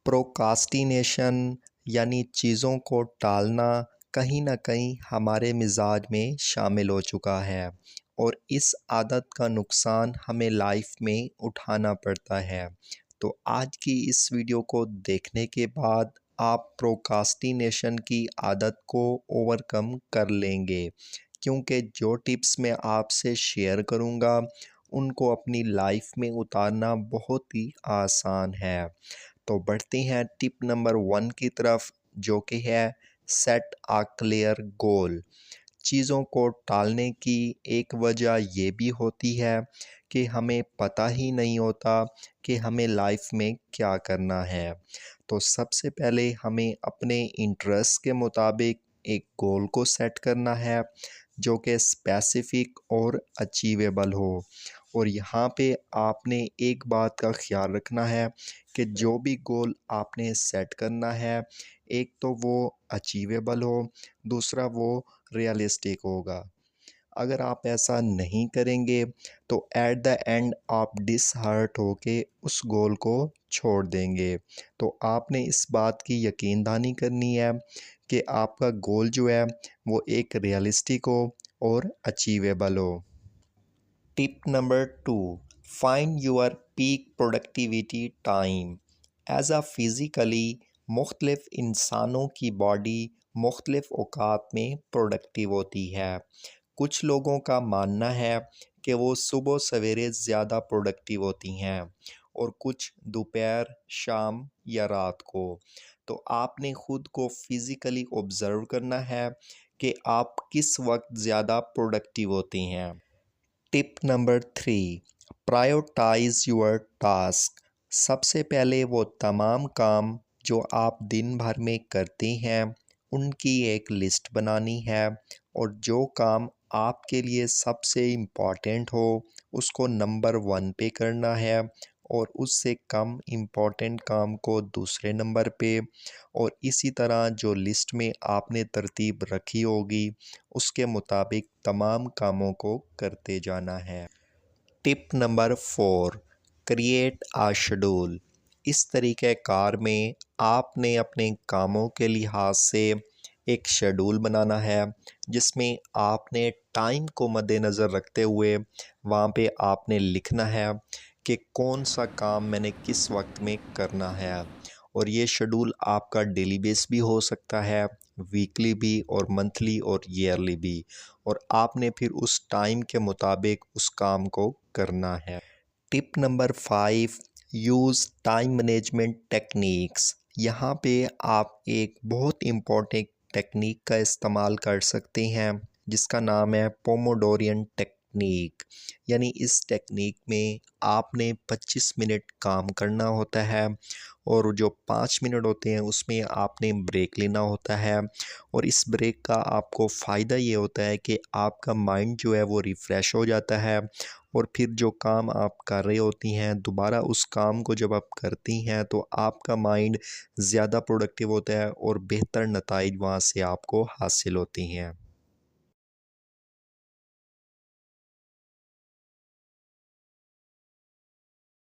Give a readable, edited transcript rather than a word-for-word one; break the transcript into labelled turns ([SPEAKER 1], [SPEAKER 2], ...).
[SPEAKER 1] Procrastination यानी चीज़ों को टालना कहीं न कहीं हमारे मिजाज में शामिल हो चुका है और इस आदत का नुकसान हमें लाइफ में उठाना पड़ता है। तो आज की इस वीडियो को देखने के बाद आप प्रोकास्टिनेशन की आदत को ओवरकम कर लेंगे, क्योंकि जो टिप्स मैं आपसे शेयर करूँगा उनको अपनी लाइफ में उतारना बहुत ही आसान है। तो बढ़ते हैं टिप नंबर 1 की तरफ, जो कि है सेट अ क्लियर गोल। चीज़ों को टालने की एक वजह ये भी होती है कि हमें पता ही नहीं होता कि हमें लाइफ में क्या करना है। तो सबसे पहले हमें अपने इंटरेस्ट के मुताबिक एक गोल को सेट करना है, जो कि स्पेसिफिक और अचीवेबल हो। और यहाँ पे आपने एक बात का ख्याल रखना है कि जो भी गोल आपने सेट करना है, एक तो वो अचीवेबल हो, दूसरा वो रियलिस्टिक होगा। अगर आप ऐसा नहीं करेंगे तो एट द एंड आप डिसहर्ट होके उस गोल को छोड़ देंगे। तो आपने इस बात की यकीन दहानी करनी है कि आपका गोल जो है वो एक रियलिस्टिक हो और अचीवेबल हो। Tip number 2, find your peak productivity time. As a physically मुख्तलिफ इंसानों की बॉडी मुख्तलिफ औकात में प्रोडक्टिव होती है। कुछ लोगों का मानना है कि वो सुबह सवेरे ज़्यादा प्रोडक्टिव होती हैं और कुछ दोपहर, शाम या रात को। तो आपने ख़ुद को फिज़िकली ऑब्ज़र्व करना है कि आप किस वक्त ज़्यादा प्रोडक्टिव होती हैं। Tip number 3, prioritise your task. सबसे पहले वो तमाम काम जो आप दिन भर में करते हैं उनकी एक लिस्ट बनानी है, और जो काम आपके लिए सबसे इम्पॉर्टेंट हो उसको नंबर 1 पे करना है, और उससे कम इम्पॉर्टेंट काम को दूसरे नंबर पे, और इसी तरह जो लिस्ट में आपने तरतीब रखी होगी उसके मुताबिक तमाम कामों को करते जाना है। Tip number 4, create a schedule. इस तरीके कार में आपने अपने कामों के लिहाज से एक शेड्यूल बनाना है, जिसमें आपने टाइम को मद्देनज़र रखते हुए वहाँ पे आपने लिखना है कि कौन सा काम मैंने किस वक्त में करना है। और ये शेड्यूल आपका डेली बेस भी हो सकता है, वीकली भी, और मंथली और ईयरली भी, और आपने फिर उस टाइम के मुताबिक उस काम को करना है। Tip number 5, use time management techniques. यहाँ पे आप एक बहुत इम्पोर्टेंट टेक्निक का इस्तेमाल कर सकते हैं, जिसका नाम है पोमोडोरियन टेक्निक। यानी इस टेक्निक में आपने 25 मिनट काम करना होता है, और जो 5 मिनट होते हैं उसमें आपने ब्रेक लेना होता है। और इस ब्रेक का आपको फ़ायदा ये होता है कि आपका माइंड जो है वो रिफ़्रेश हो जाता है, और फिर जो काम आप कर रही होती हैं दोबारा उस काम को जब आप करती हैं तो आपका माइंड ज़्यादा प्रोडक्टिव होता है और बेहतर नताइज वहाँ से आपको हासिल होती हैं।